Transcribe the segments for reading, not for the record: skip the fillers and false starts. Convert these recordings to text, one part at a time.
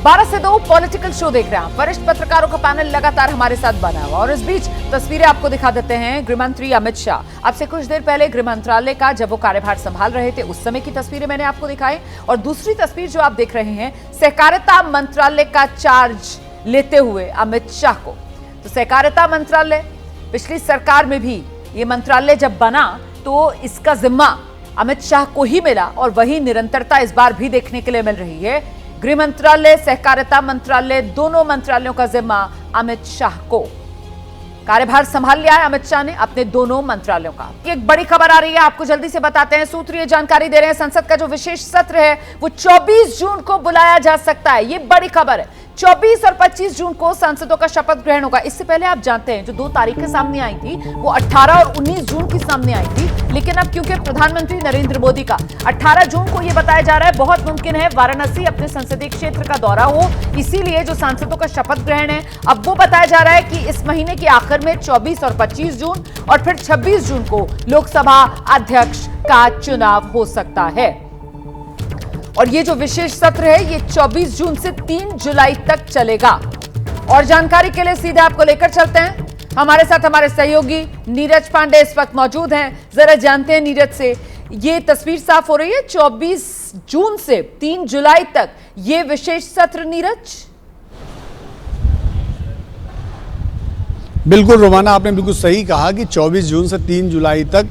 12 से 2 political show देख रहे हैं। वरिष्ठ पत्रकारों का पैनल लगातार हमारे साथ बना हुआ और इस बीच तस्वीरें आपको दिखा देते हैं। गृहमंत्री अमित शाह आपसे कुछ देर पहले गृह मंत्रालय का जब वो कार्यभार संभाल रहे थे उस समय की तस्वीरें मैंने आपको दिखाई, और दूसरी तस्वीर जो आप देख रहे हैं सहकारिता मंत्रालय का चार्ज लेते हुए अमित शाह को। तो सहकारिता मंत्रालय पिछली सरकार में भी ये मंत्रालय जब बना तो इसका जिम्मा अमित शाह को ही मिला और वही निरंतरता इस बार भी देखने के लिए मिल रही है। गृह मंत्रालय, सहकारिता मंत्रालय, दोनों मंत्रालयों का जिम्मा अमित शाह को। कार्यभार संभाल लिया है अमित शाह ने अपने दोनों मंत्रालयों का। एक बड़ी खबर आ रही है, आपको जल्दी से बताते हैं। सूत्र ये जानकारी दे रहे हैं संसद का जो विशेष सत्र है वो 24 जून को बुलाया जा सकता है। ये बड़ी खबर है। 24 और 25 जून को सांसदों का शपथ ग्रहण होगा। इससे पहले आप जानते हैं जो 2 तारीखें सामने आई थी वो 18 और 19 जून की सामने आई थी, लेकिन अब क्योंकि प्रधानमंत्री नरेंद्र मोदी का 18 जून को यह बताया जा रहा है बहुत मुमकिन है वाराणसी अपने संसदीय क्षेत्र का दौरा हो, इसीलिए जो सांसदों का शपथ ग्रहण है अब वो बताया जा रहा है कि इस महीने के आखिर में 24 और 25 जून और फिर 26 जून को लोकसभा अध्यक्ष का चुनाव हो सकता है। और ये जो विशेष सत्र है ये 24 जून से 3 जुलाई तक चलेगा। और जानकारी के लिए सीधे आपको लेकर चलते हैं, हमारे साथ हमारे सहयोगी नीरज पांडे इस वक्त मौजूद हैं। जरा जानते हैं नीरज से, ये तस्वीर साफ हो रही है 24 जून से 3 जुलाई तक ये विशेष सत्र। नीरज, बिल्कुल रोमाना, आपने बिल्कुल सही कहा कि 24 जून से 3 जुलाई तक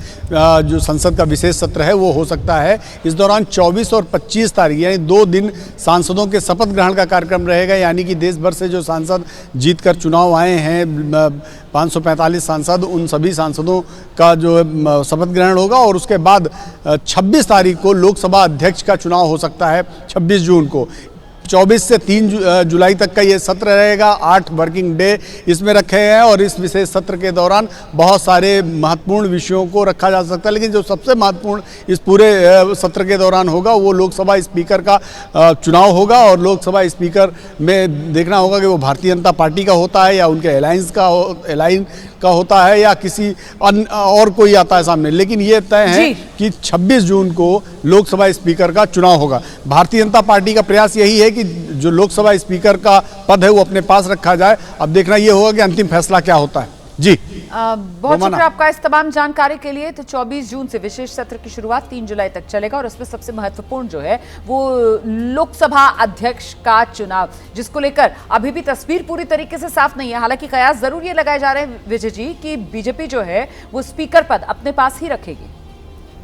जो संसद का विशेष सत्र है वो हो सकता है। इस दौरान 24 और 25 तारीख यानी 2 दिन सांसदों के शपथ ग्रहण का कार्यक्रम रहेगा, यानी कि देश भर से जो सांसद जीतकर चुनाव आए हैं 545 सांसद, उन सभी सांसदों का जो शपथ ग्रहण होगा। और उसके बाद 26 तारीख को लोकसभा अध्यक्ष का चुनाव हो सकता है 26 जून को। 24 से 3 जुलाई तक का ये सत्र रहेगा। 8 वर्किंग डे इसमें रखे हैं और इस विशेष सत्र के दौरान बहुत सारे महत्वपूर्ण विषयों को रखा जा सकता है, लेकिन जो सबसे महत्वपूर्ण इस पूरे सत्र के दौरान होगा वो लोकसभा स्पीकर का चुनाव होगा। और लोकसभा स्पीकर में देखना होगा कि वो भारतीय जनता पार्टी का होता है या उनके अलायंस का होता है या किसी और कोई आता है सामने, लेकिन ये तय है कि 26 जून को लोकसभा स्पीकर का चुनाव होगा। भारतीय जनता पार्टी का प्रयास यही है कि जो लोकसभा स्पीकर का पद है वो अपने पास रखा जाए। अब देखना ये होगा कि अंतिम फैसला क्या होता है। जी बहुत शुक्रिया आपका इस तमाम जानकारी के लिए। तो 24 जून से विशेष सत्र की शुरुआत 3 जुलाई तक चलेगा और इसमें सबसे महत्वपूर्ण जो है वो लोकसभा अध्यक्ष का चुनाव, जिसको लेकर अभी भी तस्वीर पूरी तरीके से साफ नहीं है। हालांकि कयास जरूर ये लगाए जा रहे हैं विजय जी कि बीजेपी जो है वो स्पीकर पद अपने पास ही रखेगी।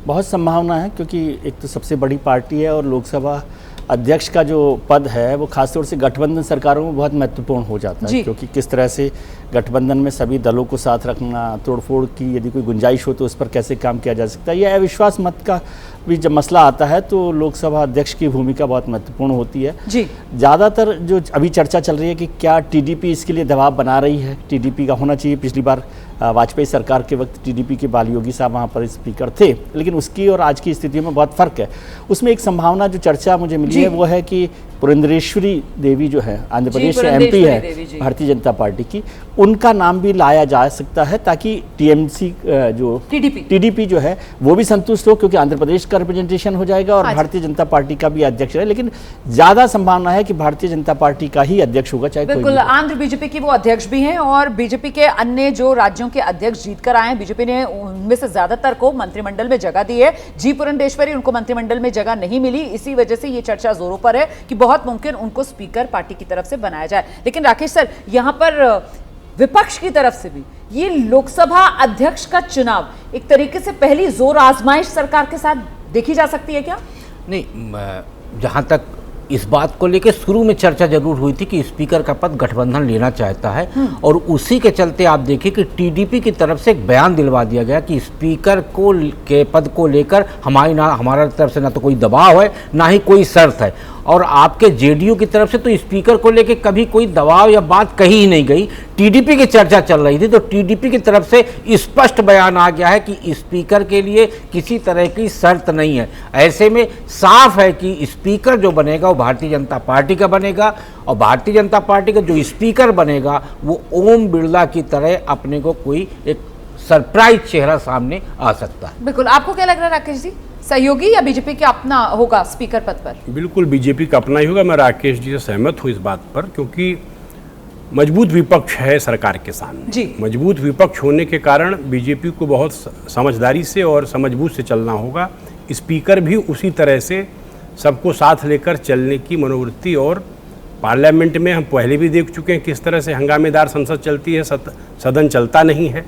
बहुत संभावना है, क्योंकि एक तो सबसे बड़ी पार्टी है और लोकसभा अध्यक्ष का जो पद है वो खासतौर से गठबंधन सरकारों में बहुत महत्वपूर्ण हो जाता है, क्योंकि किस तरह से गठबंधन में सभी दलों को साथ रखना, तोड़फोड़ की यदि कोई गुंजाइश हो तो उस पर कैसे काम किया जा सकता है। यह अविश्वास मत का भी जब मसला आता है तो लोकसभा अध्यक्ष की भूमिका बहुत महत्वपूर्ण होती है। ज़्यादातर जो अभी चर्चा चल रही है कि क्या टीडीपी इसके लिए दबाव बना रही है, टीडीपी का होना चाहिए। पिछली बार वाजपेयी सरकार के वक्त टीडीपी के बाल योगी साहब वहाँ पर स्पीकर थे, लेकिन उसकी और आज की स्थिति में बहुत फ़र्क है। उसमें एक संभावना जो चर्चा मुझे मिली है वो है कि पुरंदेश्वरी देवी जो है आंध्र प्रदेश से एमपी है भारतीय जनता पार्टी की, उनका नाम भी लाया जा सकता है ताकि टीएमसी जो टीडीपी जो है वो भी संतुष्ट हो, क्योंकि आंध्र प्रदेश का रिप्रेजेंटेशन हो जाएगा और भारतीय जनता पार्टी का भी अध्यक्ष है। लेकिन ज्यादा संभावना है कि भारतीय जनता पार्टी का ही अध्यक्ष होगा, चाहे बिल्कुल। आंध्र बीजेपी की वो अध्यक्ष भी हैं और बीजेपी के अन्य जो राज्यों के अध्यक्ष जीतकर आए हैं बीजेपी ने उनमें से ज्यादातर को मंत्रिमंडल में जगह दी है। जी पुरंदेश्वरी, उनको मंत्रिमंडल में जगह नहीं मिली, इसी वजह से ये चर्चा जोरों पर है कि बहुत मुमकिन उनको स्पीकर पार्टी की तरफ से बनाया जाए। लेकिन राकेश सर, यहां पर विपक्ष की तरफ से भी ये लोकसभा अध्यक्ष का चुनाव एक तरीके से पहली जोर आजमाइश सरकार के साथ देखी जा सकती है क्या? नहीं, जहां तक इस बात को लेकर शुरू में चर्चा जरूर हुई थी कि स्पीकर का पद गठबंधन लेना चाहता है और उसी के चलते आप देखिए कि टीडीपी की तरफ से एक बयान दिलवा दिया गया कि स्पीकर के पद को लेकर हमारा तरफ से ना तो कोई दबाव है ना ही कोई शर्त है। और आपके जेडीयू की तरफ से तो स्पीकर को लेकर कभी कोई दबाव या बात कही ही नहीं गई। टीडीपी की चर्चा चल रही थी तो टीडीपी की तरफ से स्पष्ट बयान आ गया है कि स्पीकर के लिए किसी तरह की शर्त नहीं है। ऐसे में साफ है कि स्पीकर जो बनेगा वो भारतीय जनता पार्टी का बनेगा और भारतीय जनता पार्टी का जो स्पीकर बनेगा वो ओम बिरला की तरह अपने को कोई एक सरप्राइज चेहरा सामने आ सकता है। बिल्कुल। आपको क्या लग रहा है राकेश जी, सहयोगी या बीजेपी का अपना होगा स्पीकर पद पर? बिल्कुल बीजेपी का अपना ही होगा। मैं राकेश जी से सहमत हूँ इस बात पर, क्योंकि मजबूत विपक्ष है सरकार के सामने जी। मजबूत विपक्ष होने के कारण बीजेपी को बहुत समझदारी से और समझबूझ से चलना होगा। स्पीकर भी उसी तरह से सबको साथ लेकर चलने की मनोवृत्ति, और पार्लियामेंट में हम पहले भी देख चुके हैं किस तरह से हंगामेदार संसद चलती है, सदन चलता नहीं है।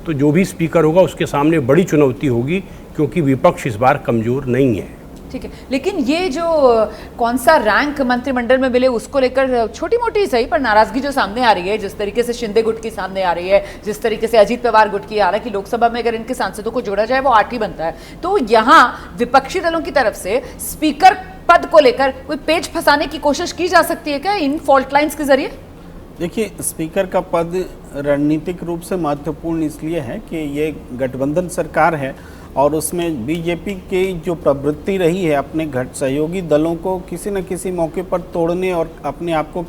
तो जो भी स्पीकर होगा उसके सामने बड़ी चुनौती होगी, क्योंकि विपक्ष इस बार कमजोर नहीं है। ठीक है, लेकिन ये जो कौन सा रैंक मंत्रिमंडल में मिले उसको लेकर छोटी मोटी सही पर नाराजगी जो सामने आ रही है, जिस तरीके से शिंदे गुट की सामने आ रही है, जिस तरीके से अजीत पवार गुट की, हालांकि लोकसभा में अगर इनके सांसदों को जोड़ा जाए वो 8 ही बनता है, तो यहाँ विपक्षी दलों की तरफ से स्पीकर पद को लेकर कोई पेच फंसाने की कोशिश की जा सकती है क्या इन फॉल्ट लाइंस के जरिए? देखिए, स्पीकर का पद रणनीतिक रूप से महत्वपूर्ण इसलिए है कि ये गठबंधन सरकार है और उसमें बीजेपी की जो प्रवृत्ति रही है अपने सहयोगी दलों को किसी न किसी मौके पर तोड़ने और अपने आप को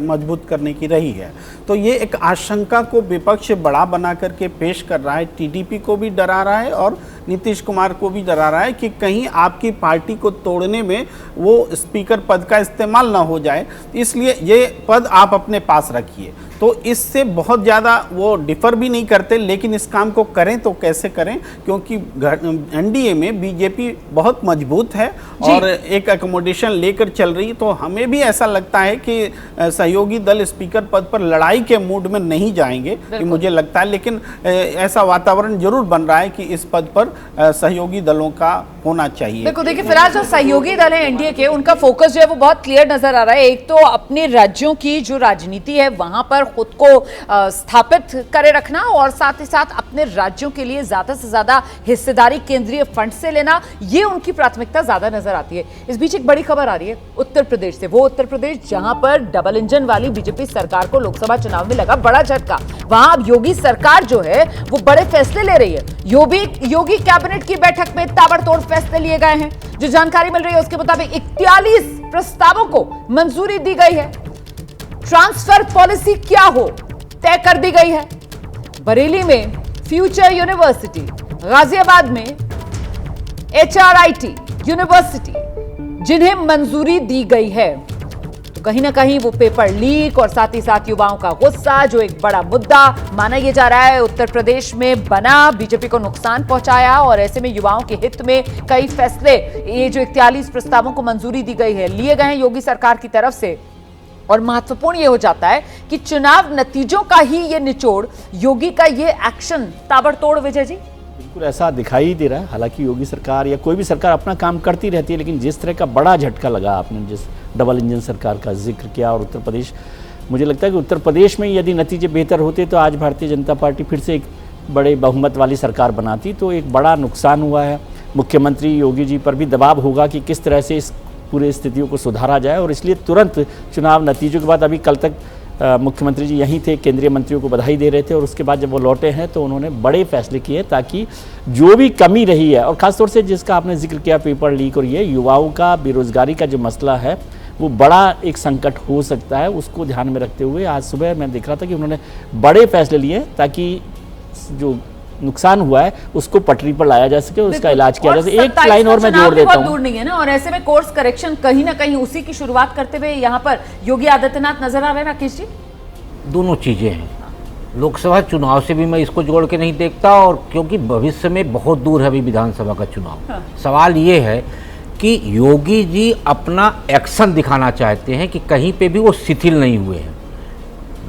मजबूत करने की रही है। तो ये एक आशंका को विपक्ष बड़ा बना करके पेश कर रहा है, टीडीपी को भी डरा रहा है और नीतीश कुमार को भी डरा रहा है कि कहीं आपकी पार्टी को तोड़ने में वो स्पीकर पद का इस्तेमाल ना हो जाए, इसलिए ये पद आप अपने पास रखिए। तो इससे बहुत ज़्यादा वो डिफर भी नहीं करते, लेकिन इस काम को करें तो कैसे करें, क्योंकि एनडीए में बीजेपी बहुत मजबूत है और एक एकोमोडेशन लेकर चल रही है। तो हमें भी ऐसा लगता है कि सहयोगी दल स्पीकर पद पर लड़ाई के मूड में नहीं जाएंगे, कि मुझे लगता है, लेकिन ऐसा वातावरण जरूर बन रहा है कि इस पद पर सहयोगी दलों का होना चाहिए। देखो देखिए, फिलहाल जो सहयोगी दल है एनडीए के, उनका फोकस जो है वो बहुत क्लियर नजर आ रहा है। एक तो अपने राज्यों की जो राजनीति है वहां पर खुद को स्थापित करे रखना, और साथ ही साथ अपने राज्यों के लिए ज्यादा से ज्यादा हिस्सेदारी केंद्रीय फंड से लेना, ये उनकी प्राथमिकता ज्यादा नजर आती है। इस बीच एक बड़ी खबर आ रही है उत्तर प्रदेश से, वो उत्तर प्रदेश जहां पर डबल इंजन वाली बीजेपी सरकार को लोकसभा चुनाव में लगा बड़ा झटका। वहां अब योगी सरकार जो है वो बड़े फैसले ले रही है। योगी कैबिनेट की बैठक में ताबड़तोड़ फैसले लिए गए हैं। जो जानकारी मिल रही है उसके मुताबिक 41 प्रस्तावों को मंजूरी दी गई है। ट्रांसफर पॉलिसी क्या हो तय कर दी गई है। बरेली में फ्यूचर यूनिवर्सिटी, गाजियाबाद में HRIT यूनिवर्सिटी जिन्हें मंजूरी दी गई है, तो कहीं ना कहीं वो पेपर लीक और साथ ही साथ युवाओं का गुस्सा, जो एक बड़ा मुद्दा माना यह जा रहा है उत्तर प्रदेश में बना, बीजेपी को नुकसान पहुंचाया। और ऐसे में युवाओं के हित में कई फैसले, ये जो 41 प्रस्तावों को मंजूरी दी गई है, लिए गए हैं योगी सरकार की तरफ से। और महत्वपूर्ण यह हो जाता है कि चुनाव नतीजों का ही ये निचोड़, योगी का ये एक्शन ताबड़तोड़। विजय जी, बिल्कुल ऐसा दिखाई दे रहा है। हालांकि योगी सरकार या कोई भी सरकार अपना काम करती रहती है, लेकिन जिस तरह का बड़ा झटका लगा, आपने जिस डबल इंजन सरकार का जिक्र किया, और उत्तर प्रदेश, मुझे लगता है कि उत्तर प्रदेश में यदि नतीजे बेहतर होते तो आज भारतीय जनता पार्टी फिर से एक बड़े बहुमत वाली सरकार बनाती। तो एक बड़ा नुकसान हुआ है। मुख्यमंत्री योगी जी पर भी दबाव होगा कि किस तरह से इस पूरे स्थितियों को सुधारा जाए, और इसलिए तुरंत चुनाव नतीजों के बाद, अभी कल तक मुख्यमंत्री जी यहीं थे, केंद्रीय मंत्रियों को बधाई दे रहे थे, और उसके बाद जब वो लौटे हैं तो उन्होंने बड़े फैसले किए ताकि जो भी कमी रही है, और ख़ासतौर से जिसका आपने जिक्र किया पेपर लीक, और ये युवाओं का बेरोजगारी का जो मसला है वो बड़ा एक संकट हो सकता है, उसको ध्यान में रखते हुए आज सुबह मैं देख रहा था कि उन्होंने बड़े फैसले लिए ताकि जो नुकसान हुआ है उसको पटरी पर लाया जा सके, उसका इलाज किया जा सके। एक लाइन और मैं जोड़ देता हूँ, दूर नहीं है ना, और ऐसे में कोर्स करेक्शन कहीं ना कहीं उसी की शुरुआत करते हुए यहाँ पर योगी आदित्यनाथ नजर आ रहे हैं। राकेश जी, दोनों चीजें हैं। लोकसभा चुनाव से भी मैं इसको जोड़ के नहीं देखता, और क्योंकि भविष्य में बहुत दूर है अभी विधानसभा का चुनाव। सवाल ये है कि योगी जी अपना एक्शन दिखाना चाहते हैं कि कहीं पे भी वो शिथिल नहीं हुए हैं।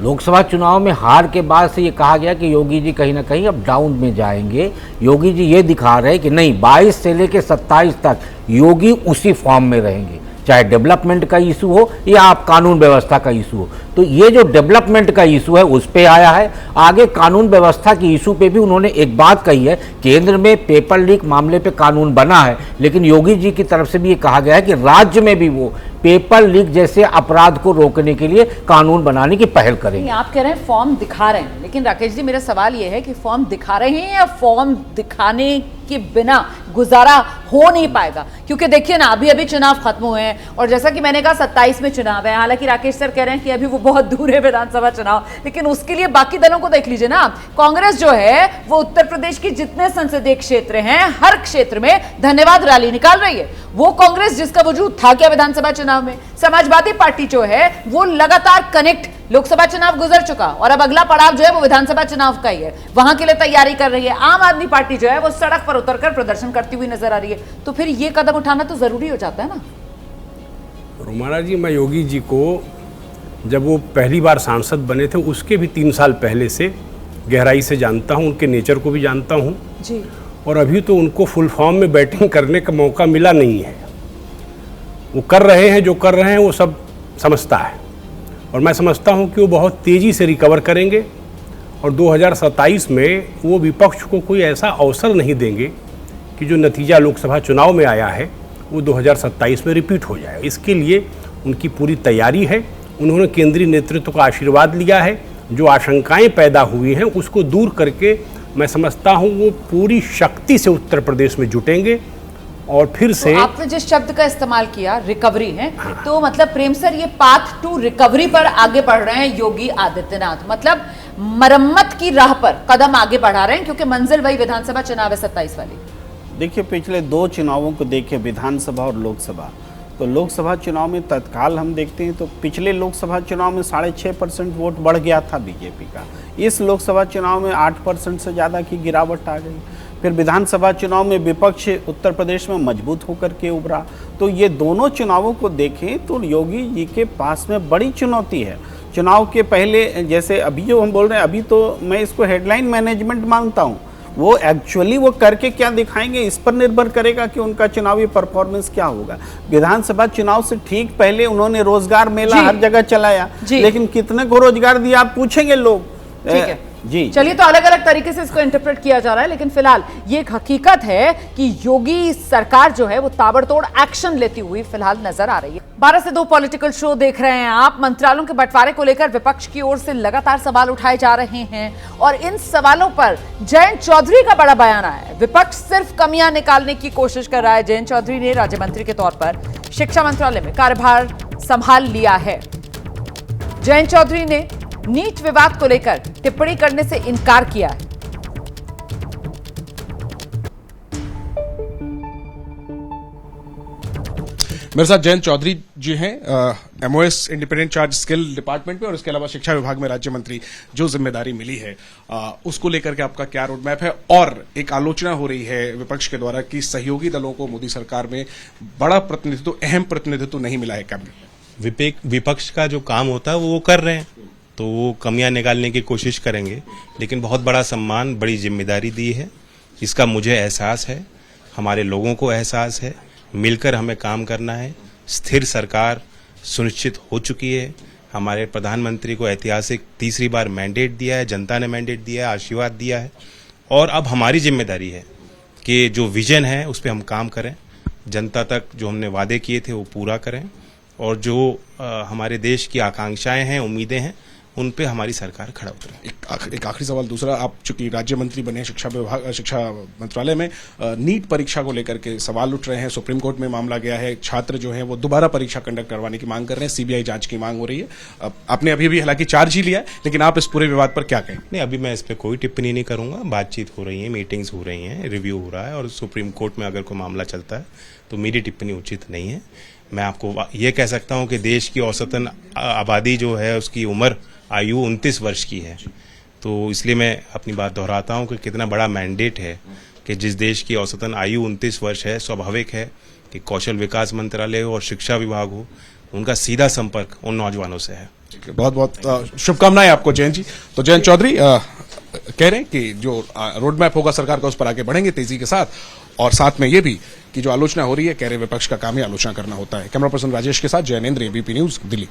लोकसभा चुनाव में हार के बाद से ये कहा गया कि योगी जी कहीं ना कहीं अब डाउन में जाएंगे। योगी जी ये दिखा रहे हैं कि नहीं, 22 से लेकर 27 तक योगी उसी फॉर्म में रहेंगे, चाहे डेवलपमेंट का इशू हो या आप कानून व्यवस्था का इशू हो। तो ये जो डेवलपमेंट का इशू है उस पे आया है। आगे कानून व्यवस्था की इशू पे भी उन्होंने एक बात कही है, केंद्र में पेपर लीक मामले पे कानून बना है, लेकिन योगी जी की तरफ से भी ये कहा गया है कि राज्य में भी वो पेपर लीक जैसे अपराध को रोकने के लिए कानून बनाने की पहल करेंगे। आप कह रहे हैं फॉर्म दिखा रहे हैं, लेकिन राकेश जी मेरा सवाल ये है कि फॉर्म दिखा रहे हैं या फॉर्म दिखाने के बिना गुजारा हो नहीं पाएगा। क्योंकि देखिए ना, अभी अभी चुनाव खत्म हुए हैं और जैसा कि मैंने कहा 27 में चुनाव है। हालांकि राकेश सर कह रहे हैं कि अभी वो बहुत दूर है विधानसभा चुनाव, लेकिन उसके लिए बाकी दलों को देख लीजिए ना। कांग्रेस जो है वो उत्तर प्रदेश के जितने संसदीय क्षेत्र हैं, हर क्षेत्र में धन्यवाद रैली निकाल रही है। वो कांग्रेस जिसका वजूद था क्या विधानसभा चुनाव में। समाजवादी पार्टी जो है वो लगातार कनेक्ट, लोकसभा चुनाव गुजर चुका और अब अगला पड़ाव जो है वो विधानसभा चुनाव का ही है, वहां के लिए तैयारी कर रही है। आम आदमी पार्टी जो है वो सड़क पर उतरकर प्रदर्शन करती हुई नजर आ रही है। तो फिर ये कदम उठाना तो जरूरी हो जाता है ना। रोमाना जी, मैं योगी जी को जब वो पहली बार सांसद बने थे उसके भी 3 साल पहले से गहराई से जानता हूं, उनके नेचर को भी जानता हूं जी। और अभी तो उनको फुल फॉर्म में बैटिंग करने का मौका मिला नहीं है। वो कर रहे हैं, जो कर रहे हैं वो सब समझता है और मैं समझता हूं कि वो बहुत तेज़ी से रिकवर करेंगे और 2027 में वो विपक्ष को कोई ऐसा अवसर नहीं देंगे कि जो नतीजा लोकसभा चुनाव में आया है वो 2027 में रिपीट हो जाए। इसके लिए उनकी पूरी तैयारी है। उन्होंने केंद्रीय नेतृत्व का आशीर्वाद लिया है। जो आशंकाएं पैदा हुई हैं उसको दूर करके मैं समझता हूं वो पूरी शक्ति से उत्तर प्रदेश में जुटेंगे और फिर से। तो आपने जिस शब्द का इस्तेमाल किया रिकवरी है, तो मतलब प्रेम सर ये पाथ टू रिकवरी पर आगे बढ़ रहे हैं योगी आदित्यनाथ, मतलब मरम्मत की राह पर कदम आगे बढ़ा रहे हैं, क्योंकि मंजिल वही विधानसभा चुनाव है 27 वाली। देखिए, पिछले 2 चुनावों को देखें, विधानसभा और लोकसभा, तो लोकसभा चुनाव में तत्काल हम देखते हैं तो पिछले लोकसभा चुनाव में 6.5% वोट बढ़ गया था बीजेपी का। इस लोकसभा चुनाव में 8% से ज़्यादा की गिरावट आ गई। फिर विधानसभा चुनाव में विपक्ष उत्तर प्रदेश में मजबूत होकर के उभरा। तो ये दोनों चुनावों को देखें तो योगी जी के पास में बड़ी चुनौती है। चुनाव के पहले जैसे अभी जो हम बोल रहे हैं, अभी तो मैं इसको हेडलाइन मैनेजमेंट मानता हूँ। वो एक्चुअली वो करके क्या दिखाएंगे इस पर निर्भर करेगा कि उनका चुनावी परफॉर्मेंस क्या होगा। विधानसभा चुनाव से ठीक पहले उन्होंने रोजगार मेला हर जगह चलाया, लेकिन कितने को रोजगार दिया आप पूछेंगे लोग। ठीक है जी, चलिए, तो अलग अलग तरीके से इसको इंटरप्रेट किया जा रहा है, लेकिन फिलहाल ये एक हकीकत है कि योगी सरकार जो है वो ताबड़तोड़ एक्शन लेती हुई फिलहाल नजर आ रही है। 12 से 2 पॉलिटिकल शो देख रहे हैं आप। मंत्रालयों के बंटवारे को लेकर विपक्ष की ओर से लगातार सवाल उठाए जा रहे हैं और इन सवालों पर जयंत चौधरी का बड़ा बयान आया है। विपक्ष सिर्फ कमियां निकालने की कोशिश कर रहा है। जयंत चौधरी ने राज्य मंत्री के तौर पर शिक्षा मंत्रालय में कार्यभार संभाल लिया है। जयंत चौधरी ने नीट विवाद को लेकर टिप्पणी करने से इनकार किया है। मेरे साथ जयंत चौधरी जी हैं, MOS independent charge skill department में और इसके अलावा शिक्षा विभाग में राज्य मंत्री जो जिम्मेदारी मिली है उसको लेकर के आपका क्या रोड मैप है। और एक आलोचना हो रही है विपक्ष के द्वारा कि सहयोगी दलों को मोदी सरकार में बड़ा प्रतिनिधित्व, अहम प्रतिनिधित्व नहीं मिला है कैबिनेट। विपक्ष का जो काम होता है वो कर रहे हैं, तो वो कमियां निकालने की कोशिश करेंगे, लेकिन बहुत बड़ा सम्मान, बड़ी जिम्मेदारी दी है, इसका मुझे एहसास है, हमारे लोगों को एहसास है। मिलकर हमें काम करना है। स्थिर सरकार सुनिश्चित हो चुकी है। हमारे प्रधानमंत्री को ऐतिहासिक तीसरी बार मैंडेट दिया है, जनता ने मैंडेट दिया है, आशीर्वाद दिया है और अब हमारी जिम्मेदारी है कि जो विजन है उस पर हम काम करें, जनता तक जो हमने वादे किए थे वो पूरा करें और जो हमारे देश की आकांक्षाएं हैं, उम्मीदें हैं, उन पे हमारी सरकार खड़ा उतरे। एक आखिरी सवाल दूसरा, आप चूंकि राज्य मंत्री बने शिक्षा मंत्रालय में, नीट परीक्षा को लेकर के सवाल उठ रहे हैं। सुप्रीम कोर्ट में मामला गया है, छात्र जो हैं वो दोबारा परीक्षा कंडक्ट करवाने की मांग कर रहे हैं, सीबीआई जांच की मांग हो रही है। आपने अभी भी हालांकि चार्ज ही लिया है, लेकिन आप इस पूरे विवाद पर क्या कहें? नहीं, अभी मैं इस पर कोई टिप्पणी नहीं करूंगा। बातचीत हो रही है, मीटिंग्स हो रही हैं, रिव्यू हो रहा है और सुप्रीम कोर्ट में अगर कोई मामला चलता है तो मेरी टिप्पणी उचित नहीं है। मैं आपको ये कह सकता हूं कि देश की औसतन आबादी जो है उसकी उम्र आयु 29 वर्ष की है, तो इसलिए मैं अपनी बात दोहराता हूं कि कितना बड़ा मैंडेट है कि जिस देश की औसतन आयु 29 वर्ष है, स्वाभाविक है कि कौशल विकास मंत्रालय हो और शिक्षा विभाग हो, उनका सीधा संपर्क उन नौजवानों से है। बहुत बहुत शुभकामनाएं आपको जयंत जी। तो जयंत चौधरी कह रहे हैं कि जो रोड मैप होगा सरकार का उस पर आगे बढ़ेंगे तेजी के साथ, और साथ में ये भी कि जो आलोचना हो रही है, कह रहे विपक्ष का काम ही आलोचना करना होता है। कैमरा पर्सन राजेश के साथ जयनेंद्र, एबीपी न्यूज, दिल्ली।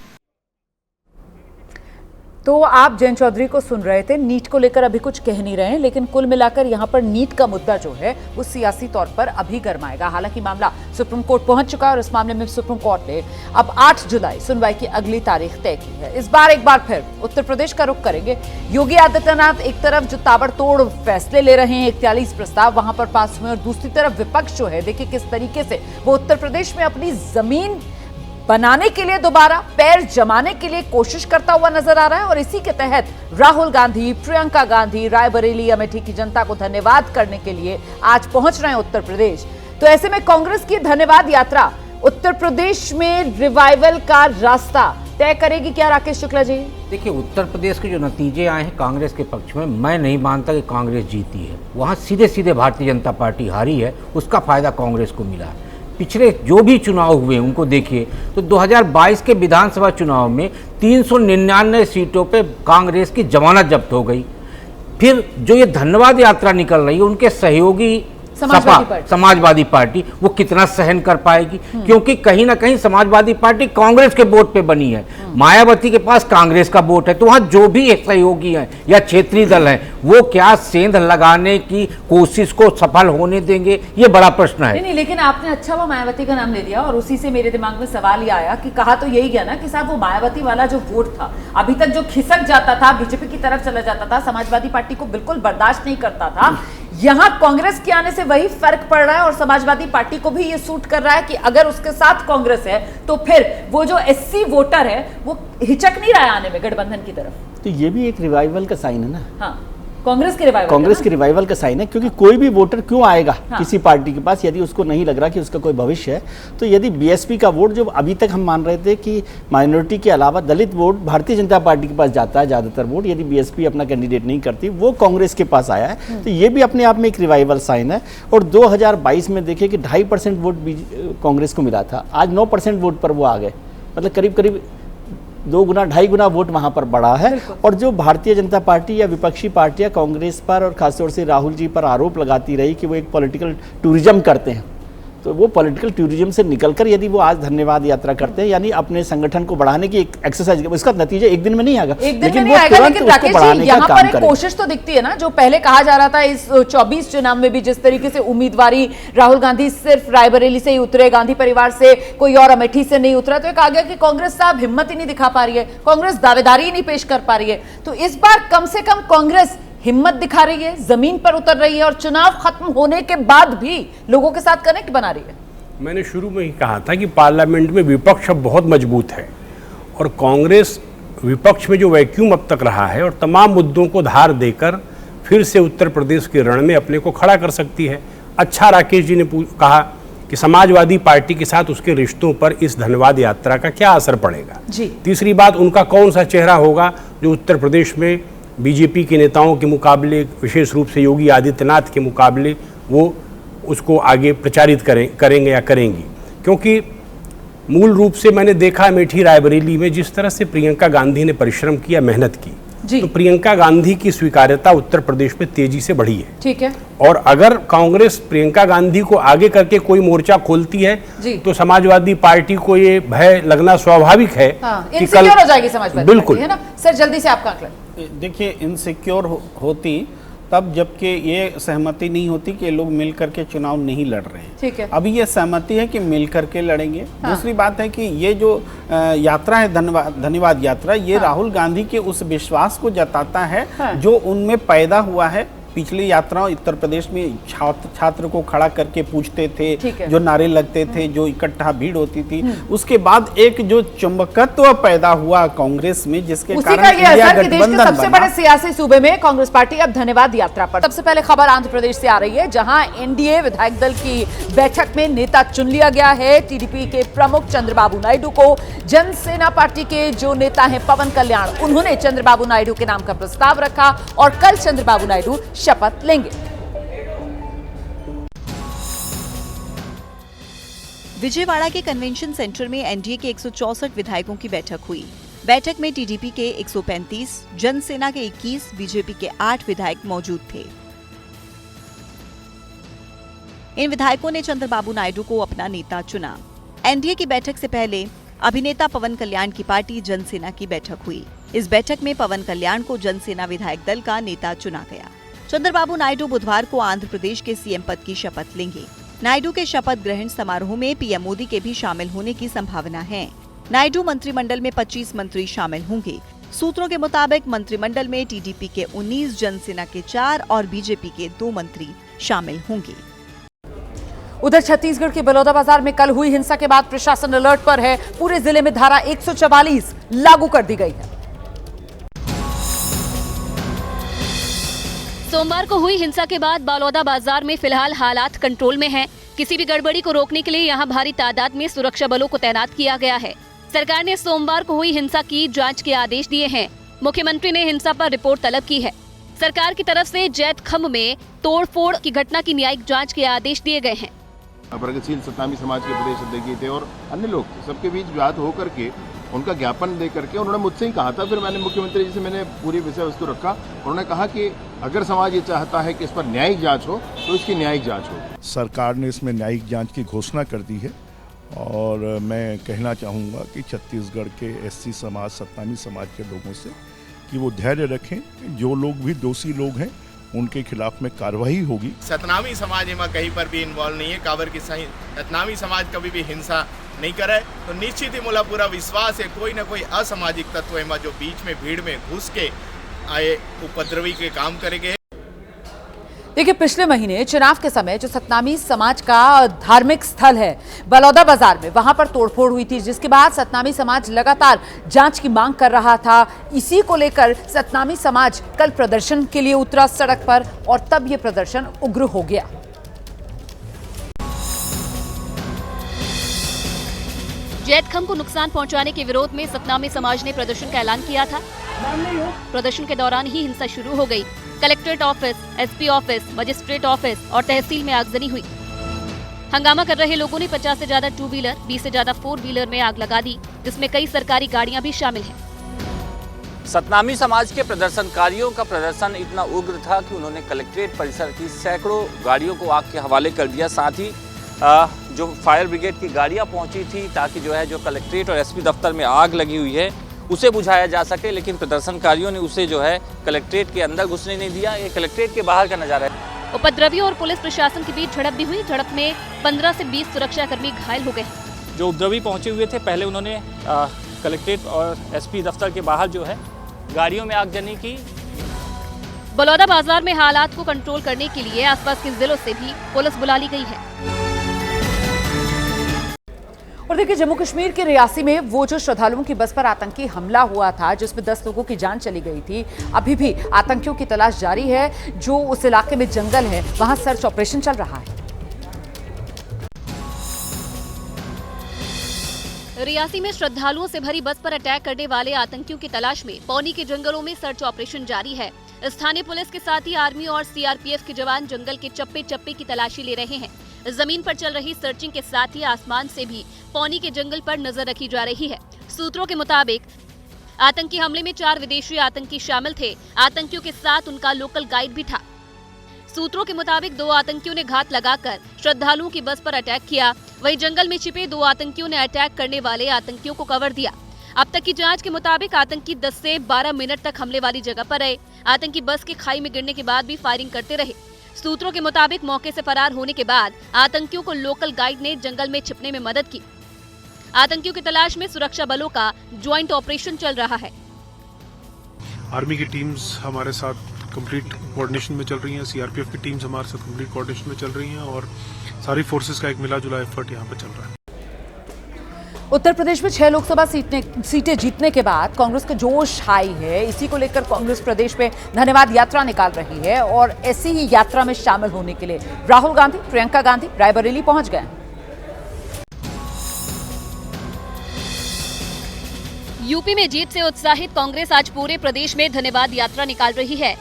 तो आप जयंत चौधरी को सुन रहे थे। नीट को लेकर अभी कुछ कह नहीं रहे हैं, लेकिन कुल मिलाकर यहां पर नीट का मुद्दा जो है वो सियासी तौर पर अभी गरमाएगा। हालांकि मामला सुप्रीम कोर्ट पहुंच चुका है और इस मामले में सुप्रीम कोर्ट ने अब 8 जुलाई सुनवाई की अगली तारीख तय की है। इस बार एक बार फिर उत्तर प्रदेश का रुख करेंगे। योगी आदित्यनाथ एक तरफ जो ताबड़तोड़ फैसले ले रहे हैं, 41 प्रस्ताव वहां पर पास हुए, और दूसरी तरफ विपक्ष जो है, देखिए किस तरीके से वो उत्तर प्रदेश में अपनी जमीन बनाने के लिए दोबारा पैर जमाने के लिए कोशिश करता हुआ नजर आ रहा है। और इसी के तहत राहुल गांधी, प्रियंका गांधी रायबरेली अमेठी की जनता को धन्यवाद करने के लिए आज पहुंच रहे हैं उत्तर प्रदेश। तो ऐसे में कांग्रेस की धन्यवाद यात्रा उत्तर प्रदेश में रिवाइवल का रास्ता तय करेगी क्या, राकेश शुक्ला जी? देखिए, उत्तर प्रदेश के जो नतीजे आए हैं कांग्रेस के पक्ष में, मैं नहीं मानता कि कांग्रेस जीती है। वहां सीधे सीधे भारतीय जनता पार्टी हारी है, उसका फायदा कांग्रेस को मिला है। पिछले जो भी चुनाव हुए उनको देखिए तो 2022 के विधानसभा चुनाव में 399 सीटों पे कांग्रेस की जमानत जब्त हो गई। फिर जो ये धन्यवाद यात्रा निकल रही है, उनके सहयोगी समाजवादी पार्टी वो कितना सहन कर पाएगी, क्योंकि कहीं ना कहीं समाजवादी पार्टी कांग्रेस के वोट पे बनी है। मायावती के पास कांग्रेस का वोट है, तो वहां जो भी सहयोगी हैं या क्षेत्रीय दल हैं वो क्या सेंध लगाने की कोशिश को सफल होने देंगे, ये बड़ा प्रश्न है। नहीं, लेकिन आपने अच्छा वो मायावती का नाम ले दिया और उसी से मेरे दिमाग में सवाल ये आया कि कहा तो यही गया ना कि साहब वो मायावती वाला जो वोट था अभी तक जो खिसक जाता था, बीजेपी की तरफ चला जाता था, समाजवादी पार्टी को बिल्कुल बर्दाश्त नहीं करता था, यहां कांग्रेस के आने से वही फर्क पड़ रहा है और समाजवादी पार्टी को भी ये सूट कर रहा है कि अगर उसके साथ कांग्रेस है तो फिर वो जो एससी वोटर है वो हिचक नहीं रहा है आने में गठबंधन की तरफ। तो ये भी एक रिवाइवल का साइन है ना। हाँ, कांग्रेस के रिवाइवल का साइन है, क्योंकि कोई भी वोटर क्यों आएगा किसी पार्टी के पास यदि उसको नहीं लग रहा कि उसका कोई भविष्य है। तो यदि बीएसपी का वोट, जो अभी तक हम मान रहे थे कि माइनॉरिटी के अलावा दलित वोट भारतीय जनता पार्टी के पास जाता है ज्यादातर वोट, यदि बीएसपी अपना कैंडिडेट नहीं करती, वो कांग्रेस के पास आया है, तो ये भी अपने आप में एक रिवाइवल साइन है। और 2022 में देखिए कि 2.5% वोट कांग्रेस को मिला था, आज 9% वोट पर वो आ गए, मतलब करीब करीब 2 गुना 2.5 गुना वोट वहां पर बढ़ा है। और जो भारतीय जनता पार्टी या विपक्षी पार्टियां कांग्रेस पर और खासतौर से राहुल जी पर आरोप लगाती रही कि वो एक पॉलिटिकल टूरिज्म करते हैं, तो वो पॉलिटिकल टूरिज्म से निकलकर यदि वो आज धन्यवाद यात्रा करते हैं, यानी अपने संगठन को बढ़ाने की एक एक्सरसाइज, उसका नतीजा एक दिन में नहीं आएगा, लेकिन राकेश जी यहाँ पर एक कोशिश तो दिखती है ना, जो पहले कहा जा रहा था इस 24 चुनाव में भी, जिस तरीके से उम्मीदवारी राहुल गांधी सिर्फ रायबरेली से ही उतरे, गांधी परिवार से कोई और अमेठी से नहीं उतरा, तो एक आ गया कि कांग्रेस साहब हिम्मत ही नहीं दिखा पा रही है, कांग्रेस दावेदारी ही नहीं पेश कर पा रही है। तो इस बार कम से कम कांग्रेस हिम्मत दिखा रही है, जमीन पर उतर रही है और चुनाव खत्म होने के बाद भी लोगों के साथ कनेक्ट बना रही है। मैंने शुरू में ही कहा था कि पार्लियामेंट में विपक्ष अब बहुत मजबूत है और कांग्रेस विपक्ष में जो वैक्यूम अब तक रहा है और तमाम मुद्दों को धार देकर फिर से उत्तर प्रदेश के रण में अपने को खड़ा कर सकती है। अच्छा, राकेश जी ने कहा कि समाजवादी पार्टी के साथ उसके रिश्तों पर इस धन्यवाद यात्रा का क्या असर पड़ेगा जी। तीसरी बात, उनका कौन सा चेहरा होगा जो उत्तर प्रदेश में बीजेपी के नेताओं के मुकाबले, विशेष रूप से योगी आदित्यनाथ के मुकाबले, वो उसको आगे प्रचारित करेंगे या करेंगी। क्योंकि मूल रूप से मैंने देखा अमेठी रायबरेली में जिस तरह से प्रियंका गांधी ने परिश्रम किया, मेहनत की, तो प्रियंका गांधी की स्वीकार्यता उत्तर प्रदेश में तेजी से बढ़ी है। ठीक है। और अगर कांग्रेस प्रियंका गांधी को आगे करके कोई मोर्चा खोलती है तो समाजवादी पार्टी को ये भय लगना स्वाभाविक है कि कल हो जाएगी समाजवादी, बिल्कुल है ना सर? जल्दी से आपका आंकलन। देखिए, इनसिक्योर होती तब जबकि ये सहमति नहीं होती कि लोग मिल करके चुनाव नहीं लड़ रहे हैं। ठीक है। अभी ये सहमति है कि मिल करके लड़ेंगे। दूसरी बात है कि ये जो यात्रा है धन्यवाद यात्रा, ये राहुल गांधी के उस विश्वास को जताता है जो उनमें पैदा हुआ है। पिछली यात्राओं उत्तर प्रदेश में छात्र को खड़ा करके पूछते थे, जो नारे लगते थे, जो इकट्ठा भीड़ होती थी, उसके बाद एक जो चुंबकत्व पैदा हुआ कांग्रेस में, जिसके कारण इंडिया गठबंधन सबसे बड़े सियासी सूबे में कांग्रेस पार्टी अब धन्यवाद यात्रा पर। सबसे पहले खबर आंध्र प्रदेश से आ रही है, जहां एनडीए विधायक दल की बैठक में नेता चुन लिया गया है। टीडीपी के प्रमुख चंद्रबाबू नायडू को जनसेना पार्टी के जो नेता हैं पवन कल्याण, उन्होंने चंद्रबाबू नायडू के नाम का प्रस्ताव रखा और कल चंद्रबाबू नायडू शपथ लेंगे। विजयवाड़ा के कन्वेंशन सेंटर में एनडीए के 164 विधायकों की बैठक हुई। बैठक में टीडीपी के 135, जनसेना के 21, बीजेपी के 8 विधायक मौजूद थे। इन विधायकों ने चंद्रबाबू नायडू को अपना नेता चुना। एनडीए की बैठक से पहले अभिनेता पवन कल्याण की पार्टी जनसेना की बैठक हुई। इस बैठक में पवन कल्याण को जनसेना विधायक दल का नेता चुना गया। चंद्रबाबू नायडू बुधवार को आंध्र प्रदेश के सीएम पद की शपथ लेंगे। नायडू के शपथ ग्रहण समारोह में पीएम मोदी के भी शामिल होने की संभावना है। नायडू मंत्रिमंडल में 25 मंत्री शामिल होंगे। सूत्रों के मुताबिक मंत्रिमंडल में टीडीपी के 19, जनसेना के 4 और बीजेपी के 2 मंत्री शामिल होंगे। उधर छत्तीसगढ़ के बलौदाबाजार में कल हुई हिंसा के बाद प्रशासन अलर्ट पर है। पूरे जिले में धारा 144 लागू कर दी गई है। सोमवार को हुई हिंसा के बाद बलौदाबाजार में फिलहाल हालात कंट्रोल में हैं। किसी भी गड़बड़ी को रोकने के लिए यहां भारी तादाद में सुरक्षा बलों को तैनात किया गया है। सरकार ने सोमवार को हुई हिंसा की जांच के आदेश दिए हैं। मुख्यमंत्री ने हिंसा पर रिपोर्ट तलब की है। सरकार की तरफ से जैतखंभ में तोड़फोड़ की घटना की न्यायिक जांच के आदेश दिए गए हैं। प्रगतिशील सतनामी समाज के प्रदेश अध्यक्ष थे और अन्य लोग सबके बीच बात हो करके उनका ज्ञापन दे करके उन्होंने मुझसे ही कहा था। फिर मैंने मुख्यमंत्री जी से मैंने पूरी विषय वस्तु रखा। उन्होंने कहा कि अगर समाज ये चाहता है कि इस पर न्यायिक जांच हो तो इसकी न्यायिक जांच हो। सरकार ने इसमें न्यायिक जांच की घोषणा कर दी है और मैं कहना चाहूँगा कि छत्तीसगढ़ के एससी समाज, सतनामी समाज के लोगों से कि वो धैर्य रखें। जो लोग भी दोषी लोग हैं उनके खिलाफ में कार्रवाई होगी। सतनामी समाज इमा कहीं पर भी इन्वॉल्व नहीं है। काबर की सही सतनामी समाज कभी भी हिंसा नहीं करे तो निश्चित ही मुला पूरा विश्वास है कोई ना कोई असामाजिक तत्व इमा जो बीच में भीड़ में घुस के आए उपद्रवी के काम करेंगे। देखिए, पिछले महीने चुनाव के समय जो सतनामी समाज का धार्मिक स्थल है बलौदाबाजार में, वहां पर तोड़फोड़ हुई थी, जिसके बाद सतनामी समाज लगातार जांच की मांग कर रहा था। इसी को लेकर सतनामी समाज कल प्रदर्शन के लिए उतरा सड़क पर और तब ये प्रदर्शन उग्र हो गया। जैतखंभ को नुकसान पहुंचाने के विरोध में सतनामी समाज ने प्रदर्शन का ऐलान किया था। प्रदर्शन के दौरान ही हिंसा शुरू हो गई। Collectorate office, SP office, magistrate office और तहसील में आगजनी हुई। हंगामा कर रहे लोगों ने 50 से ज्यादा 2 व्हीलर, 20 से ज्यादा 4 व्हीलर में आग लगा दी, जिसमें कई सरकारी गाड़ियां भी शामिल हैं। सतनामी समाज के प्रदर्शनकारियों का प्रदर्शन इतना उग्र था कि उन्होंने कलेक्ट्रेट परिसर की सैकड़ों गाड़ियों को आग के हवाले कर दिया। साथ ही जो फायर ब्रिगेड की गाड़ियां पहुंची थी ताकि जो कलेक्ट्रेट और एसपी दफ्तर में आग लगी हुई है उसे बुझाया जा सके, लेकिन प्रदर्शनकारियों ने उसे कलेक्ट्रेट के अंदर घुसने नहीं दिया। ये कलेक्ट्रेट के बाहर का नजारा है। उपद्रवियों और पुलिस प्रशासन के बीच झड़प भी हुई। झड़प में 15 से 20 सुरक्षाकर्मी घायल हो गए। जो उपद्रवी पहुंचे हुए थे, पहले उन्होंने कलेक्ट्रेट और एसपी दफ्तर के बाहर गाड़ियों में आगजनी की। बलौदाबाजार में हालात को कंट्रोल करने के लिए आसपास के जिलों से भी पुलिस बुला ली गई है। और देखिए, जम्मू कश्मीर के रियासी में वो जो श्रद्धालुओं की बस पर आतंकी हमला हुआ था जिसमें 10 लोगों की जान चली गई थी, अभी भी आतंकियों की तलाश जारी है। जो उस इलाके में जंगल है वहां सर्च ऑपरेशन चल रहा है। रियासी में श्रद्धालुओं से भरी बस पर अटैक करने वाले आतंकियों की तलाश में पौनी के जंगलों में सर्च ऑपरेशन जारी है। स्थानीय पुलिस के साथ ही आर्मी और सीआरपीएफ के जवान जंगल के चप्पे चप्पे की तलाशी ले रहे हैं। जमीन पर चल रही सर्चिंग के साथ ही आसमान से भी पौनी के जंगल पर नजर रखी जा रही है। सूत्रों के मुताबिक आतंकी हमले में 4 विदेशी आतंकी शामिल थे। आतंकियों के साथ उनका लोकल गाइड भी था। सूत्रों के मुताबिक 2 आतंकियों ने घात लगाकर श्रद्धालुओं की बस पर अटैक किया। वहीं जंगल में छिपे 2 आतंकियों ने अटैक करने वाले आतंकियों को कवर दिया। अब तक की जांच के मुताबिक आतंकी 10 से 12 मिनट तक हमले वाली जगह पर रहे। आतंकी बस के खाई में गिरने के बाद भी फायरिंग करते रहे। सूत्रों के मुताबिक मौके से फरार होने के बाद आतंकियों को लोकल गाइड ने जंगल में छिपने में मदद की। आतंकियों की तलाश में सुरक्षा बलों का ज्वाइंट ऑपरेशन चल रहा है। आर्मी की टीम्स हमारे साथ कंप्लीट कोऑर्डिनेशन में चल रही हैं, सीआरपीएफ की टीम्स हमारे साथ कंप्लीट कोऑर्डिनेशन में चल रही हैं और सारी फोर्सेस का एक मिला जुला एफर्ट यहाँ पे चल रहा है। उत्तर प्रदेश में 6 लोकसभा सीटें जीतने के बाद कांग्रेस का जोश हाई है। इसी को लेकर कांग्रेस प्रदेश में धन्यवाद यात्रा निकाल रही है और ऐसी ही यात्रा में शामिल होने के लिए राहुल गांधी, प्रियंका गांधी रायबरेली पहुंच गए। यूपी में जीत से उत्साहित कांग्रेस आज पूरे प्रदेश में धन्यवाद यात्रा निकाल रही है।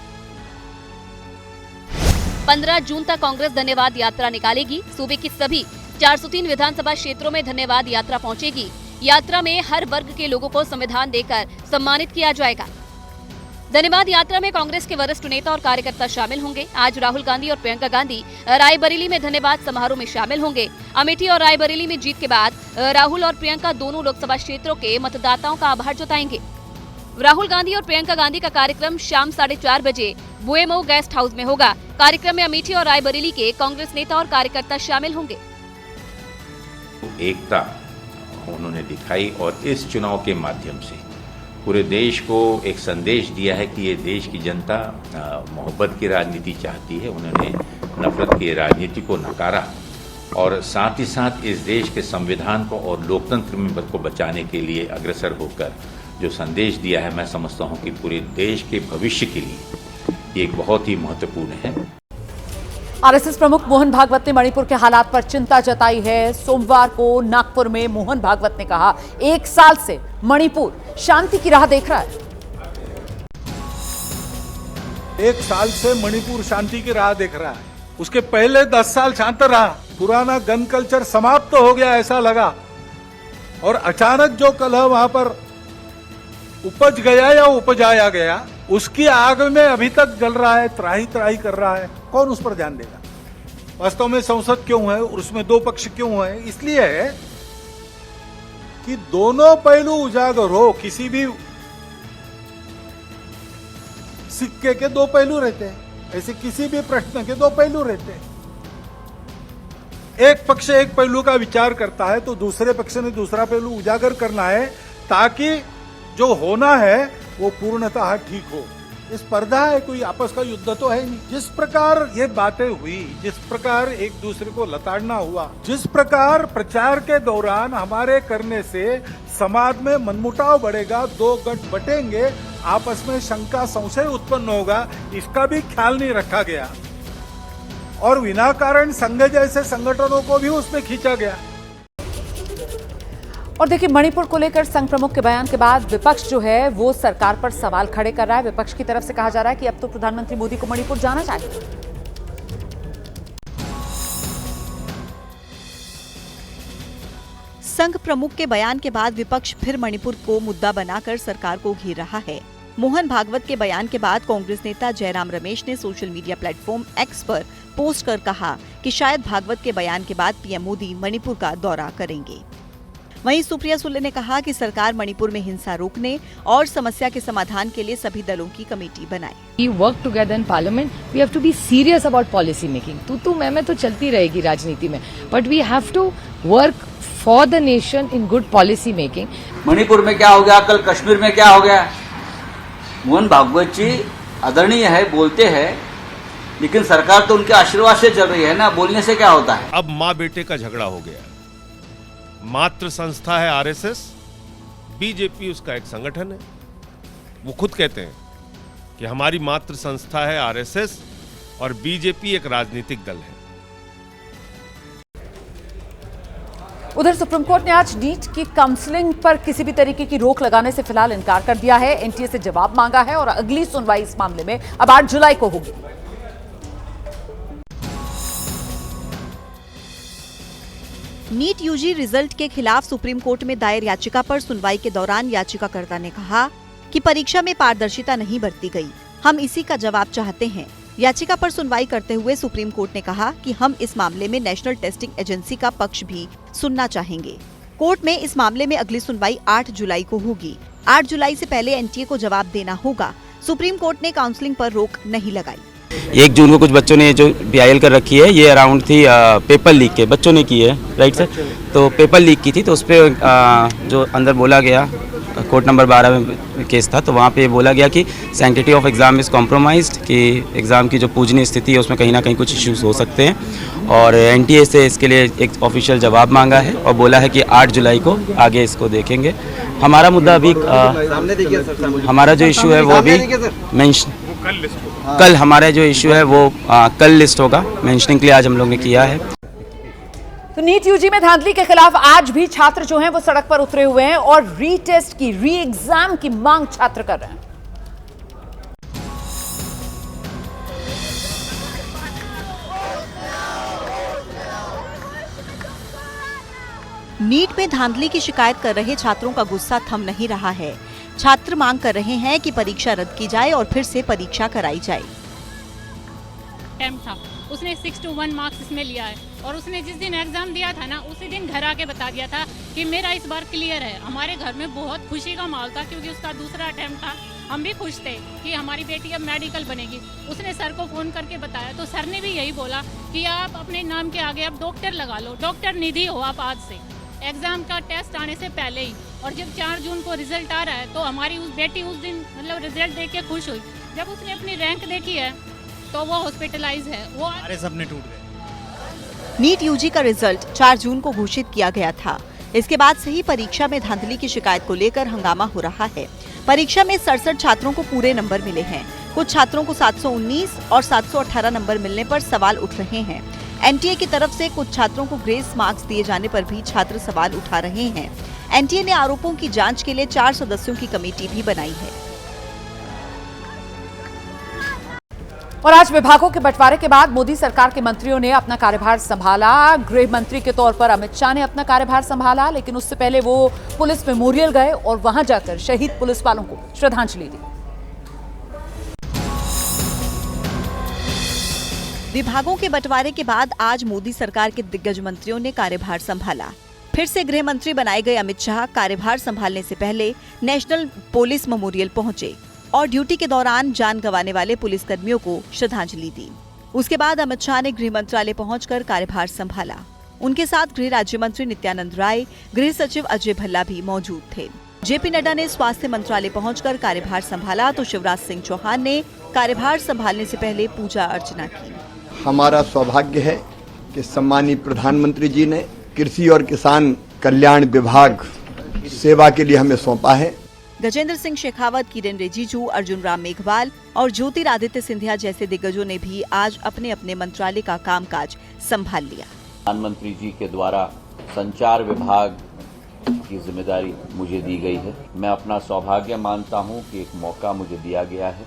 15 जून तक कांग्रेस धन्यवाद यात्रा निकालेगी। सूबे की सभी 403 विधानसभा क्षेत्रों में धन्यवाद यात्रा पहुंचेगी। यात्रा में हर वर्ग के लोगों को संविधान देकर सम्मानित किया जाएगा। धन्यवाद यात्रा में कांग्रेस के वरिष्ठ नेता और कार्यकर्ता शामिल होंगे। आज राहुल गांधी और प्रियंका गांधी रायबरेली में धन्यवाद समारोह में शामिल होंगे। अमेठी और रायबरेली में जीत के बाद राहुल और प्रियंका दोनों लोकसभा क्षेत्रों के मतदाताओं का आभार जताएंगे। राहुल गांधी और प्रियंका गांधी का कार्यक्रम शाम 4:30 बजे बुएमो गेस्ट हाउस में होगा। कार्यक्रम में अमेठी और रायबरेली के कांग्रेस नेता और कार्यकर्ता शामिल होंगे। एकता उन्होंने दिखाई और इस चुनाव के माध्यम से पूरे देश को एक संदेश दिया है कि ये देश की जनता मोहब्बत की राजनीति चाहती है। उन्होंने नफरत की राजनीति को नकारा और साथ ही साथ इस देश के संविधान को और लोकतंत्र में को बचाने के लिए अग्रसर होकर जो संदेश दिया है, मैं समझता हूं कि पूरे देश के भविष्य के लिए ये एक बहुत ही महत्वपूर्ण है। आरएसएस प्रमुख मोहन भागवत ने मणिपुर के हालात पर चिंता जताई है। सोमवार को नागपुर में मोहन भागवत ने कहा, 1 साल से मणिपुर शांति की राह देख रहा है। 1 साल से मणिपुर शांति की राह देख रहा है। उसके पहले 10 साल शांत रहा। पुराना गन कल्चर समाप्त हो गया ऐसा लगा और अचानक जो कलह वहां पर उपज गया या उपजाया गया, उसकी आग में अभी तक जल रहा है, त्राही त्राही कर रहा है। कौन उस पर ध्यान देगा? वास्तव में संसद क्यों है और उसमें 2 पक्ष क्यों है? इसलिए है कि दोनों पहलू उजागर हो। किसी भी सिक्के के 2 पहलू रहते हैं, ऐसे किसी भी प्रश्न के 2 पहलू रहते हैं। एक पक्ष एक पहलू का विचार करता है तो दूसरे पक्ष ने दूसरा पहलू उजागर करना है ताकि जो होना है वो पूर्णतः ठीक हो। ये स्पर्धा है, कोई आपस का युद्ध तो है नहीं। जिस प्रकार ये बातें हुई, जिस प्रकार एक दूसरे को लताड़ना हुआ, जिस प्रकार प्रचार के दौरान हमारे करने से समाज में मनमुटाव बढ़ेगा, 2 गठ बटेंगे, आपस में शंका संशय उत्पन्न होगा, इसका भी ख्याल नहीं रखा गया और विनाकारण संघ जैसे संगठनों को भी उसमें खींचा गया। और देखिए, मणिपुर को लेकर संघ प्रमुख के बयान के बाद विपक्ष जो है वो सरकार पर सवाल खड़े कर रहा है। विपक्ष की तरफ से कहा जा रहा है कि अब तो प्रधानमंत्री मोदी को मणिपुर जाना चाहिए। संघ प्रमुख के बयान के बाद विपक्ष फिर मणिपुर को मुद्दा बनाकर सरकार को घेर रहा है। मोहन भागवत के बयान के बाद कांग्रेस नेता जयराम रमेश ने सोशल मीडिया प्लेटफॉर्म एक्स पर पोस्ट कर कहा कि शायद भागवत के बयान के बाद पीएम मोदी मणिपुर का दौरा करेंगे। वहीं सुप्रिया सुले ने कहा कि सरकार मणिपुर में हिंसा रोकने और समस्या के समाधान के लिए सभी दलों की कमेटी बनाए। We work together in parliament. We have to be serious about policy making. तू मैं तो चलती रहेगी राजनीति में, but we have to work for the nation in good policy making. Manipur में क्या हो गया, कल कश्मीर में क्या हो गया? मोहन भागवत जी आदरणीय है, बोलते हैं, लेकिन सरकार तो उनके आशीर्वाद से चल रही है ना, बोलने से क्या होता है? अब माँ बेटे का झगड़ा हो गया। मातृ संस्था है आरएसएस, बीजेपी उसका एक संगठन है। वो खुद कहते हैं कि हमारी मातृ संस्था है आरएसएस और बीजेपी एक राजनीतिक दल है। उधर सुप्रीम कोर्ट ने आज नीट की काउंसलिंग पर किसी भी तरीके की रोक लगाने से फिलहाल इनकार कर दिया है। एनटीए से जवाब मांगा है और अगली सुनवाई इस मामले में अब 8 जुलाई को होगी। नीट यूजी रिजल्ट के खिलाफ सुप्रीम कोर्ट में दायर याचिका पर सुनवाई के दौरान याचिकाकर्ता ने कहा कि परीक्षा में पारदर्शिता नहीं बरती गई, हम इसी का जवाब चाहते हैं। याचिका पर सुनवाई करते हुए सुप्रीम कोर्ट ने कहा कि हम इस मामले में नेशनल टेस्टिंग एजेंसी का पक्ष भी सुनना चाहेंगे। कोर्ट में इस मामले में अगली सुनवाई 8 जुलाई को होगी। 8 जुलाई से पहले एनटीए को जवाब देना होगा। सुप्रीम कोर्ट ने काउंसलिंग पर रोक नहीं लगाई। 1 जून को कुछ बच्चों ने जो बीआईएल कर रखी है, ये अराउंड थी पेपर लीक के, बच्चों ने की है, राइट सर? तो पेपर लीक की थी, तो उस पर जो अंदर बोला गया, कोर्ट नंबर 12 में केस था, तो वहाँ पे बोला गया कि sanctity of exam is compromised, कि एग्ज़ाम की जो पूजनीय स्थिति है उसमें कहीं ना कहीं कुछ इश्यूज हो सकते हैं। और एनटीए से इसके लिए एक ऑफिशियल जवाब मांगा है और बोला है कि 8 जुलाई को आगे इसको देखेंगे। हमारा मुद्दा अभी हमारा जो इशू है वो अभी कल हमारा जो इशू है वो कल लिस्ट होगा, मेंशनिंग के लिए आज हम लोग ने किया है। तो नीट यूजी में धांधली के खिलाफ आज भी छात्र जो हैं वो सड़क पर उतरे हुए हैं और रीटेस्ट की, री एग्जाम की मांग छात्र कर रहे हैं। नीट में धांधली की शिकायत कर रहे छात्रों का गुस्सा थम नहीं रहा है। छात्र मांग कर रहे हैं कि परीक्षा रद्द की जाए और फिर से परीक्षा कराई जाए। था उसने 6 to 1 मार्क्स इसमें लिया है और उसने जिस दिन एग्जाम दिया था ना उसी दिन घर आके बता दिया था कि मेरा इस बार क्लियर है। हमारे घर में बहुत खुशी का माहौल था क्योंकि उसका दूसरा अटेम्प्ट था। हम भी खुश थे कि हमारी बेटी अब मेडिकल बनेगी। उसने सर को फ़ोन करके बताया तो सर ने भी यही बोला कि आप अपने नाम के आगे अब डॉक्टर लगा लो, डॉक्टर निधि हो आप आज से। एग्ज़ाम का टेस्ट आने से पहले ही और जब 4 जून को रिजल्ट आ रहा है तो हमारी उस बेटी उस दिन मतलब रिजल्ट देख के खुश हुई। जब उसने अपनी रैंक देखी है तो वो हॉस्पिटलाइज है। वो हमारे सपने टूट गए। नीट यूजी का रिजल्ट 4 जून को घोषित किया गया था। इसके बाद से ही परीक्षा में धांधली की शिकायत को लेकर हंगामा हो रहा है। परीक्षा में 67 छात्रों को पूरे नंबर मिले हैं। कुछ छात्रों को 719 और 718 नंबर मिलने पर सवाल उठ रहे हैं। एनटीए की तरफ से कुछ छात्रों को ग्रेस मार्क्स दिए जाने पर भी छात्र सवाल उठा रहे हैं। एनटीए ने आरोपों की जांच के लिए 4 सदस्यों की कमेटी भी बनाई है। और आज विभागों के बंटवारे के बाद मोदी सरकार के मंत्रियों ने अपना कार्यभार संभाला। गृह मंत्री के तौर पर अमित शाह ने अपना कार्यभार संभाला, लेकिन उससे पहले वो पुलिस मेमोरियल गए और वहां जाकर शहीद पुलिस वालों को श्रद्धांजलि दी। विभागों के बंटवारे के बाद आज मोदी सरकार के दिग्गज मंत्रियों ने कार्यभार संभाला। फिर से गृह मंत्री बनाए गए अमित शाह कार्यभार संभालने से पहले नेशनल पुलिस मेमोरियल पहुंचे और ड्यूटी के दौरान जान गंवाने वाले पुलिसकर्मियों को श्रद्धांजलि दी। उसके बाद अमित शाह ने गृह मंत्रालय पहुंचकर कार्यभार संभाला। उनके साथ गृह राज्य मंत्री नित्यानंद राय, गृह सचिव अजय भल्ला भी मौजूद थे। जेपी नड्डा ने स्वास्थ्य मंत्रालय पहुंचकर कार्यभार संभाला तो शिवराज सिंह चौहान ने कार्यभार संभालने से पहले पूजा अर्चना की। हमारा सौभाग्य है कि सम्मानीय प्रधानमंत्री जी ने कृषि और किसान कल्याण विभाग सेवा के लिए हमें सौंपा है। गजेंद्र सिंह शेखावत, किरेन रिजिजू, अर्जुन राम मेघवाल और ज्योतिरादित्य सिंधिया जैसे दिग्गजों ने भी आज अपने अपने मंत्रालय का कामकाज संभाल लिया। प्रधानमंत्री जी के द्वारा संचार विभाग की जिम्मेदारी मुझे दी गई है। मैं अपना सौभाग्य मानता हूं कि एक मौका मुझे दिया गया है